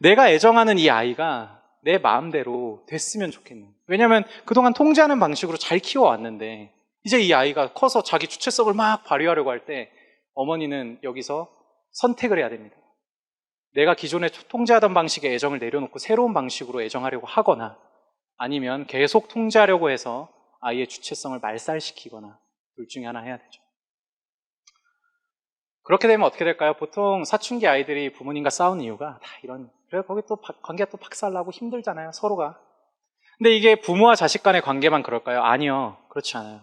내가 애정하는 이 아이가 내 마음대로 됐으면 좋겠네. 왜냐면 그동안 통제하는 방식으로 잘 키워왔는데 이제 이 아이가 커서 자기 주체성을 막 발휘하려고 할 때 어머니는 여기서 선택을 해야 됩니다. 내가 기존에 통제하던 방식의 애정을 내려놓고 새로운 방식으로 애정하려고 하거나 아니면 계속 통제하려고 해서 아이의 주체성을 말살시키거나 둘 중에 하나 해야 되죠. 그렇게 되면 어떻게 될까요? 보통 사춘기 아이들이 부모님과 싸우는 이유가 다 그래서 거기 또 관계가 또 박살나고 힘들잖아요, 서로가. 근데 이게 부모와 자식 간의 관계만 그럴까요? 아니요, 그렇지 않아요.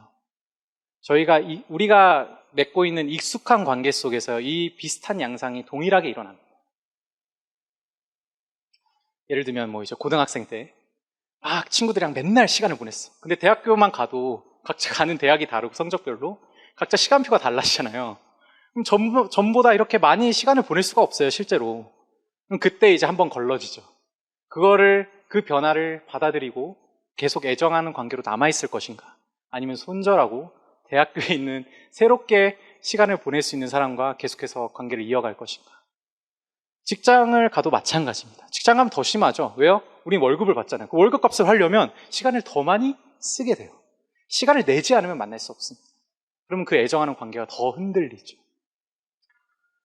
우리가 맺고 있는 익숙한 관계 속에서 이 비슷한 양상이 동일하게 일어납니다. 예를 들면 뭐 이제 고등학생 때 막 친구들이랑 맨날 시간을 보냈어. 근데 대학교만 가도 각자 가는 대학이 다르고 성적별로 각자 시간표가 달라지잖아요. 그럼 전보다 이렇게 많이 시간을 보낼 수가 없어요, 실제로. 그럼 그때 이제 한번 걸러지죠. 그 변화를 받아들이고 계속 애정하는 관계로 남아있을 것인가? 아니면 손절하고 대학교에 있는 새롭게 시간을 보낼 수 있는 사람과 계속해서 관계를 이어갈 것인가? 직장을 가도 마찬가지입니다. 직장 가면 더 심하죠. 왜요? 우린 월급을 받잖아요. 그 월급 값을 하려면 시간을 더 많이 쓰게 돼요. 시간을 내지 않으면 만날 수 없습니다. 그러면 그 애정하는 관계가 더 흔들리죠.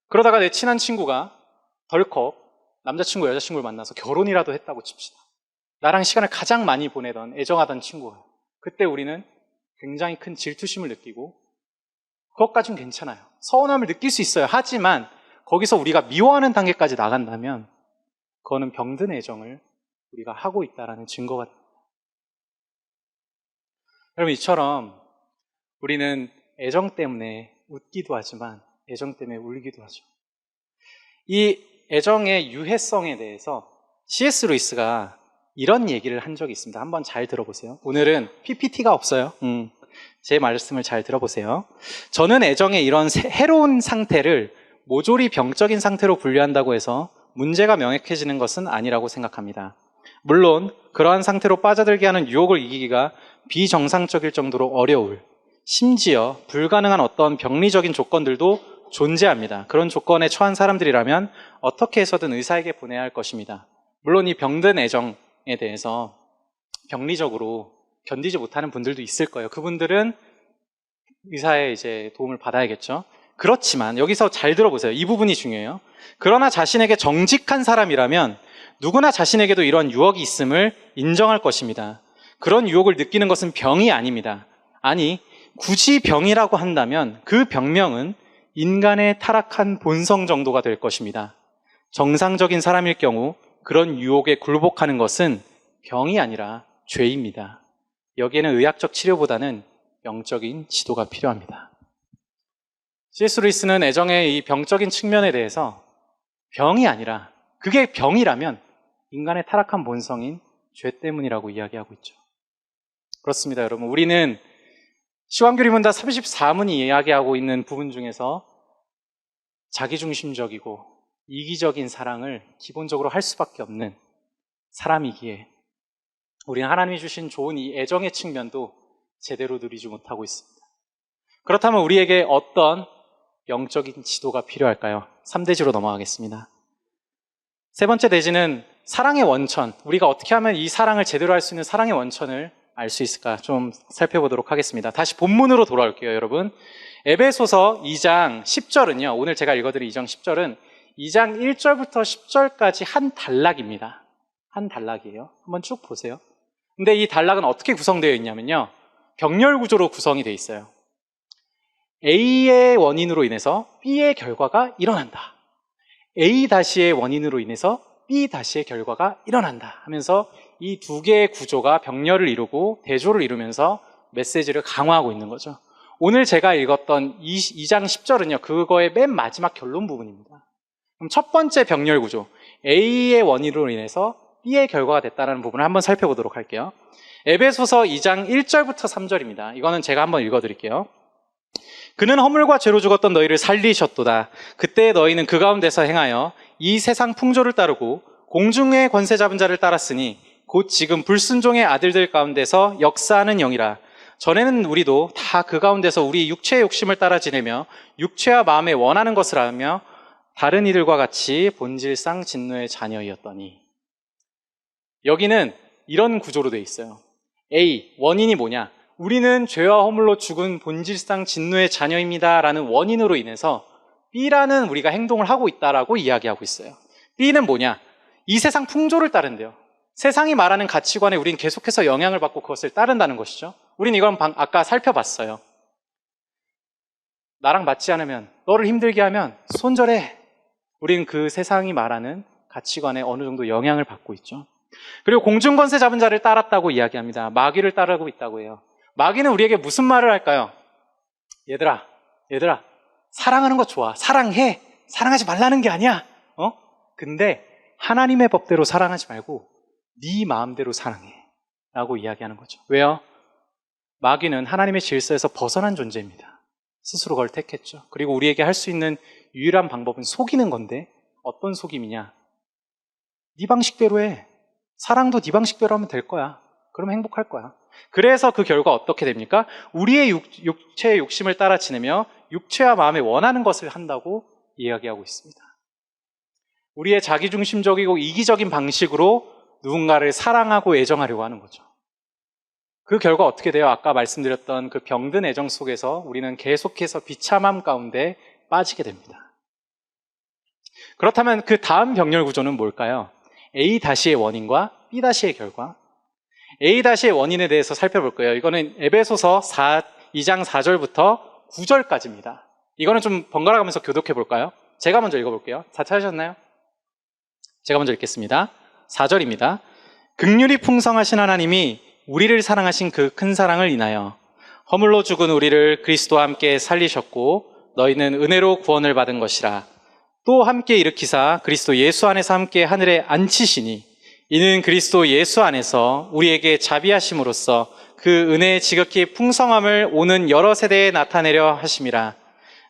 그러다가 내 친한 친구가 덜컥 남자친구, 여자친구를 만나서 결혼이라도 했다고 칩시다. 나랑 시간을 가장 많이 보내던 애정하던 친구예요. 그때 우리는 굉장히 큰 질투심을 느끼고 그것까지는 괜찮아요. 서운함을 느낄 수 있어요. 하지만 거기서 우리가 미워하는 단계까지 나간다면 그거는 병든 애정을 우리가 하고 있다는 증거가 됩니다. 여러분, 이처럼 우리는 애정 때문에 웃기도 하지만 애정 때문에 울기도 하죠. 이 애정의 유해성에 대해서 C.S. 루이스가 이런 얘기를 한 적이 있습니다. 한번 잘 들어보세요. 오늘은 PPT가 없어요. 제 말씀을 잘 들어보세요. 저는 애정의 이런 해로운 상태를 모조리 병적인 상태로 분류한다고 해서 문제가 명확해지는 것은 아니라고 생각합니다. 물론 그러한 상태로 빠져들게 하는 유혹을 이기기가 비정상적일 정도로 어려울, 심지어 불가능한 어떤 병리적인 조건들도 존재합니다. 그런 조건에 처한 사람들이라면 어떻게 해서든 의사에게 보내야 할 것입니다. 물론 이 병든 애정에 대해서 병리적으로 견디지 못하는 분들도 있을 거예요. 그분들은 의사의 이제 도움을 받아야겠죠. 그렇지만 여기서 잘 들어보세요. 이 부분이 중요해요. 그러나 자신에게 정직한 사람이라면 누구나 자신에게도 이런 유혹이 있음을 인정할 것입니다. 그런 유혹을 느끼는 것은 병이 아닙니다. 아니, 굳이 병이라고 한다면 그 병명은 인간의 타락한 본성 정도가 될 것입니다. 정상적인 사람일 경우 그런 유혹에 굴복하는 것은 병이 아니라 죄입니다. 여기에는 의학적 치료보다는 영적인 지도가 필요합니다. C.S. 루이스는 애정의 이 병적인 측면에 대해서 병이 아니라 그게 병이라면 인간의 타락한 본성인 죄 때문이라고 이야기하고 있죠. 그렇습니다, 여러분. 우리는 시황교리문답 34문이 이야기하고 있는 부분 중에서 자기중심적이고 이기적인 사랑을 기본적으로 할 수밖에 없는 사람이기에 우리는 하나님이 주신 좋은 이 애정의 측면도 제대로 누리지 못하고 있습니다. 그렇다면 우리에게 어떤 영적인 지도가 필요할까요? 3대지로 넘어가겠습니다. 세 번째 대지는 사랑의 원천, 우리가 어떻게 하면 이 사랑을 제대로 할 수 있는 사랑의 원천을 알 수 있을까 좀 살펴보도록 하겠습니다. 다시 본문으로 돌아올게요, 여러분. 에베소서 2장 10절은요, 오늘 제가 읽어드릴 2장 10절은 2장 1절부터 10절까지 한 단락입니다. 한 단락이에요. 한번 쭉 보세요. 근데 이 단락은 어떻게 구성되어 있냐면요, 병렬 구조로 구성이 되어 있어요. A의 원인으로 인해서 B의 결과가 일어난다. A-의 원인으로 인해서 B-의 결과가 일어난다 하면서 이 두 개의 구조가 병렬을 이루고 대조를 이루면서 메시지를 강화하고 있는 거죠. 오늘 제가 읽었던 2장 10절은요, 그거의 맨 마지막 결론 부분입니다. 그럼 첫 번째 병렬 구조, A의 원인으로 인해서 B의 결과가 됐다는 부분을 한번 살펴보도록 할게요. 에베소서 2장 1절부터 3절입니다. 이거는 제가 한번 읽어드릴게요. 그는 허물과 죄로 죽었던 너희를 살리셨도다. 그때 너희는 그 가운데서 행하여 이 세상 풍조를 따르고 공중의 권세 잡은 자를 따랐으니 곧 지금 불순종의 아들들 가운데서 역사하는 영이라. 전에는 우리도 다 그 가운데서 우리 육체의 욕심을 따라 지내며 육체와 마음에 원하는 것을 하며 다른 이들과 같이 본질상 진노의 자녀이었더니. 여기는 이런 구조로 되어 있어요. A, 원인이 뭐냐? 우리는 죄와 허물로 죽은 본질상 진노의 자녀입니다 라는 원인으로 인해서 B라는 우리가 행동을 하고 있다라고 이야기하고 있어요. B는 뭐냐? 이 세상 풍조를 따른대요. 세상이 말하는 가치관에 우린 계속해서 영향을 받고 그것을 따른다는 것이죠. 우린 이건 아까 살펴봤어요. 나랑 맞지 않으면, 너를 힘들게 하면 손절해. 우린 그 세상이 말하는 가치관에 어느 정도 영향을 받고 있죠. 그리고 공중권세 잡은 자를 따랐다고 이야기합니다. 마귀를 따르고 있다고 해요. 마귀는 우리에게 무슨 말을 할까요? 얘들아, 얘들아, 사랑하는 거 좋아. 사랑해. 사랑하지 말라는 게 아니야. 근데 하나님의 법대로 사랑하지 말고 네 마음대로 사랑해 라고 이야기하는 거죠. 왜요? 마귀는 하나님의 질서에서 벗어난 존재입니다. 스스로 그걸 택했죠. 그리고 우리에게 할 수 있는 유일한 방법은 속이는 건데, 어떤 속임이냐? 네 방식대로 해. 사랑도 네 방식대로 하면 될 거야. 그럼 행복할 거야. 그래서 그 결과 어떻게 됩니까? 우리의 육체의 욕심을 따라 지내며 육체와 마음에 원하는 것을 한다고 이야기하고 있습니다. 우리의 자기중심적이고 이기적인 방식으로 누군가를 사랑하고 애정하려고 하는 거죠. 그 결과 어떻게 돼요? 아까 말씀드렸던 그 병든 애정 속에서 우리는 계속해서 비참함 가운데 빠지게 됩니다. 그렇다면 그 다음 병렬 구조는 뭘까요? A-의 원인과 B-의 결과. A-의 원인에 대해서 살펴볼 거예요. 이거는 에베소서 2장 4절부터 9절까지입니다. 이거는 좀 번갈아 가면서 교독해 볼까요? 제가 먼저 읽어볼게요. 다 찾으셨나요? 제가 먼저 읽겠습니다. 4절입니다. 긍휼이 풍성하신 하나님이 우리를 사랑하신 그 큰 사랑을 인하여 허물로 죽은 우리를 그리스도와 함께 살리셨고 너희는 은혜로 구원을 받은 것이라. 또 함께 일으키사 그리스도 예수 안에서 함께 하늘에 앉히시니 이는 그리스도 예수 안에서 우리에게 자비하심으로써 그 은혜의 지극히 풍성함을 오는 여러 세대에 나타내려 하심이라.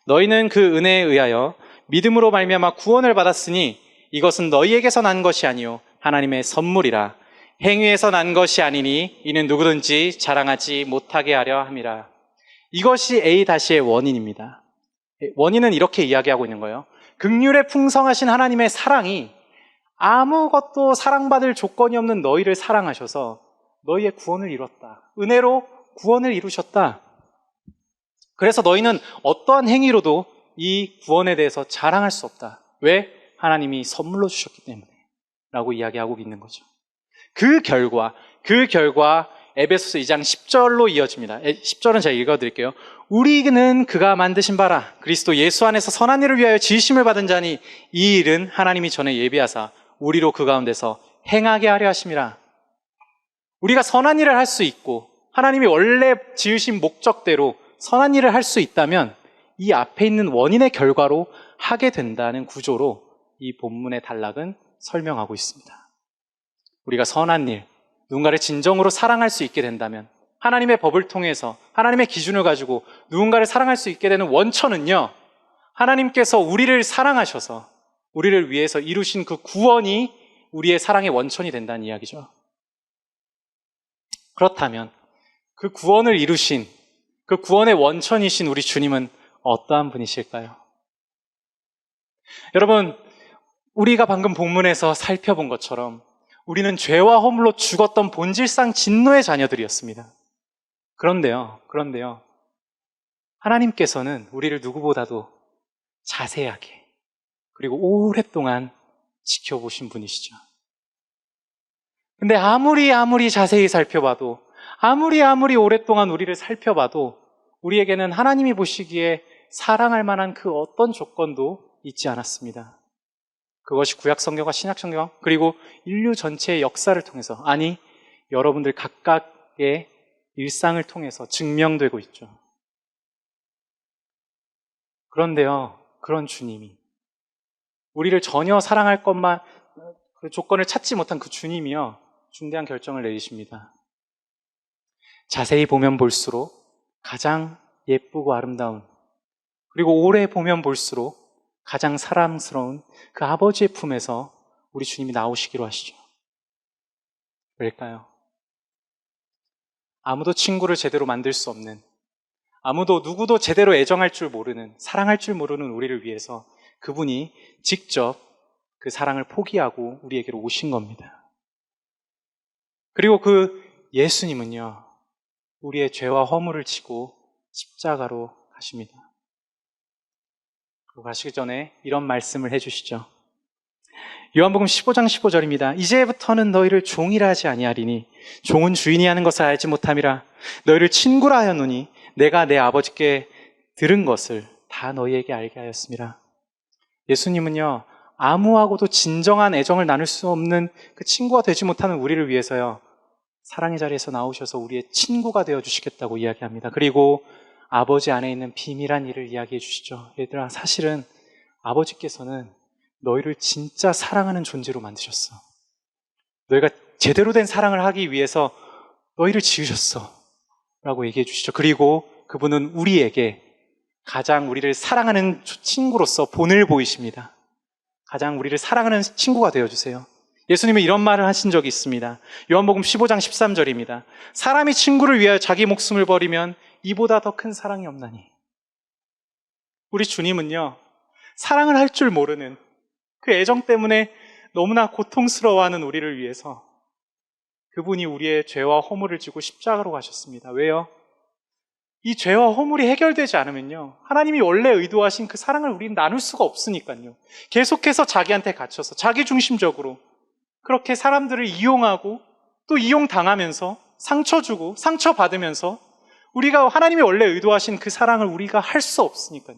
너희는 그 은혜에 의하여 믿음으로 말미암아 구원을 받았으니 이것은 너희에게서 난 것이 아니요 하나님의 선물이라. 행위에서 난 것이 아니니 이는 누구든지 자랑하지 못하게 하려 함이라. 이것이 A-의 원인입니다. 원인은 이렇게 이야기하고 있는 거예요. 긍휼에 풍성하신 하나님의 사랑이 아무것도 사랑받을 조건이 없는 너희를 사랑하셔서 너희의 구원을 이뤘다. 은혜로 구원을 이루셨다. 그래서 너희는 어떠한 행위로도 이 구원에 대해서 자랑할 수 없다. 왜? 하나님이 선물로 주셨기 때문에 라고 이야기하고 있는 거죠. 그 결과 에베소서 2장 10절로 이어집니다. 10절은 제가 읽어드릴게요. 우리는 그가 만드신 바라 그리스도 예수 안에서 선한 일을 위하여 지으심을 받은 자니 이 일은 하나님이 전에 예비하사 우리로 그 가운데서 행하게 하려 하심이라. 우리가 선한 일을 할 수 있고 하나님이 원래 지으신 목적대로 선한 일을 할 수 있다면 이 앞에 있는 원인의 결과로 하게 된다는 구조로 이 본문의 단락은 설명하고 있습니다. 우리가 선한 일, 누군가를 진정으로 사랑할 수 있게 된다면 하나님의 법을 통해서 하나님의 기준을 가지고 누군가를 사랑할 수 있게 되는 원천은요, 하나님께서 우리를 사랑하셔서 우리를 위해서 이루신 그 구원이 우리의 사랑의 원천이 된다는 이야기죠. 그렇다면 그 구원을 이루신, 그 구원의 원천이신 우리 주님은 어떠한 분이실까요? 여러분, 우리가 방금 본문에서 살펴본 것처럼 우리는 죄와 허물로 죽었던 본질상 진노의 자녀들이었습니다. 그런데요, 하나님께서는 우리를 누구보다도 자세하게 그리고 오랫동안 지켜보신 분이시죠. 근데 아무리 자세히 살펴봐도, 아무리 오랫동안 우리를 살펴봐도 우리에게는 하나님이 보시기에 사랑할 만한 그 어떤 조건도 있지 않았습니다. 그것이 구약성경과 신약성경 그리고 인류 전체의 역사를 통해서, 아니 여러분들 각각의 일상을 통해서 증명되고 있죠. 그런데요, 그런 주님이 우리를 전혀 사랑할 것만, 그 조건을 찾지 못한 그 주님이요, 중대한 결정을 내리십니다. 자세히 보면 볼수록 가장 예쁘고 아름다운, 그리고 오래 보면 볼수록 가장 사랑스러운 그 아버지의 품에서 우리 주님이 나오시기로 하시죠. 왜일까요? 아무도 친구를 제대로 만들 수 없는, 아무도 누구도 제대로 애정할 줄 모르는, 사랑할 줄 모르는 우리를 위해서 그분이 직접 그 사랑을 포기하고 우리에게로 오신 겁니다. 그리고 그 예수님은요, 우리의 죄와 허물을 지고 십자가로 가십니다. 그리고 가시기 전에 이런 말씀을 해주시죠. 요한복음 15장 15절입니다. 이제부터는 너희를 종이라 하지 아니하리니 종은 주인이 하는 것을 알지 못함이라. 너희를 친구라 하였노니 내가 내 아버지께 들은 것을 다 너희에게 알게 하였습니다. 예수님은요, 아무하고도 진정한 애정을 나눌 수 없는 그 친구가 되지 못하는 우리를 위해서요, 사랑의 자리에서 나오셔서 우리의 친구가 되어주시겠다고 이야기합니다. 그리고 아버지 안에 있는 비밀한 일을 이야기해 주시죠. 얘들아, 사실은 아버지께서는 너희를 진짜 사랑하는 존재로 만드셨어. 너희가 제대로 된 사랑을 하기 위해서 너희를 지으셨어. 라고 얘기해 주시죠. 그리고 그분은 우리에게 가장 우리를 사랑하는 친구로서 본을 보이십니다. 가장 우리를 사랑하는 친구가 되어주세요. 예수님은 이런 말을 하신 적이 있습니다. 요한복음 15장 13절입니다. 사람이 친구를 위하여 자기 목숨을 버리면 이보다 더 큰 사랑이 없나니. 우리 주님은요, 사랑을 할 줄 모르는 그 애정 때문에 너무나 고통스러워하는 우리를 위해서 그분이 우리의 죄와 허물을 지고 십자가로 가셨습니다. 왜요? 이 죄와 허물이 해결되지 않으면요, 하나님이 원래 의도하신 그 사랑을 우리는 나눌 수가 없으니까요. 계속해서 자기한테 갇혀서 자기 중심적으로 그렇게 사람들을 이용하고 또 이용당하면서 상처 주고 상처받으면서 우리가 하나님이 원래 의도하신 그 사랑을 우리가 할 수 없으니까요.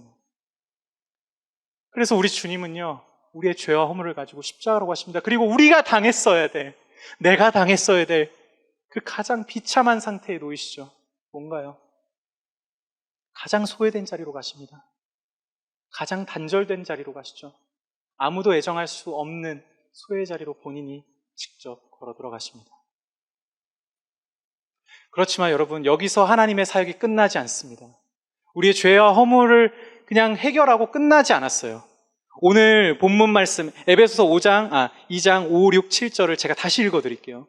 그래서 우리 주님은요, 우리의 죄와 허물을 가지고 십자가로 가십니다. 그리고 우리가 당했어야 될, 내가 당했어야 될 그 가장 비참한 상태에 놓이시죠. 뭔가요? 가장 소외된 자리로 가십니다. 가장 단절된 자리로 가시죠. 아무도 애정할 수 없는 소외 자리로 본인이 직접 걸어 들어가십니다. 그렇지만 여러분, 여기서 하나님의 사역이 끝나지 않습니다. 우리의 죄와 허물을 그냥 해결하고 끝나지 않았어요. 오늘 본문 말씀 에베소서 2장 5, 6, 7절을 제가 다시 읽어드릴게요.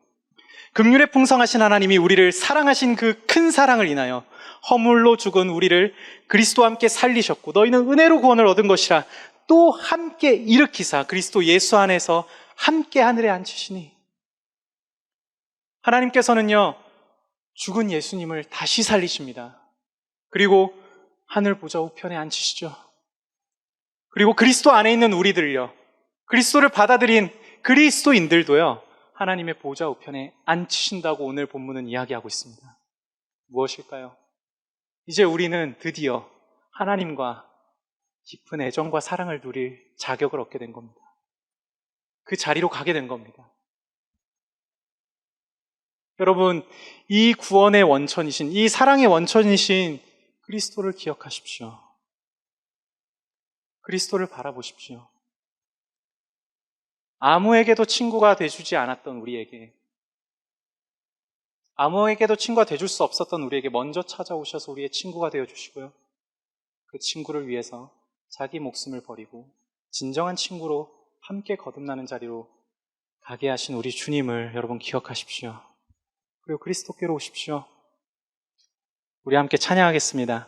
긍휼에 풍성하신 하나님이 우리를 사랑하신 그 큰 사랑을 인하여 허물로 죽은 우리를 그리스도와 함께 살리셨고 너희는 은혜로 구원을 얻은 것이라 또 함께 일으키사 그리스도 예수 안에서 함께 하늘에 앉히시니. 하나님께서는요, 죽은 예수님을 다시 살리십니다. 그리고 하늘 보좌 우편에 앉히시죠. 그리고 그리스도 안에 있는 우리들요, 그리스도를 받아들인 그리스도인들도요, 하나님의 보좌 우편에 앉히신다고 오늘 본문은 이야기하고 있습니다. 무엇일까요? 이제 우리는 드디어 하나님과 깊은 애정과 사랑을 누릴 자격을 얻게 된 겁니다. 그 자리로 가게 된 겁니다. 여러분, 이 구원의 원천이신, 이 사랑의 원천이신 그리스도를 기억하십시오. 그리스도를 바라보십시오. 아무에게도 친구가 돼주지 않았던 우리에게, 아무에게도 친구가 돼줄 수 없었던 우리에게 먼저 찾아오셔서 우리의 친구가 되어주시고요, 그 친구를 위해서 자기 목숨을 버리고 진정한 친구로 함께 거듭나는 자리로 가게 하신 우리 주님을 여러분 기억하십시오. 그리고 그리스도께로 오십시오. 우리 함께 찬양하겠습니다.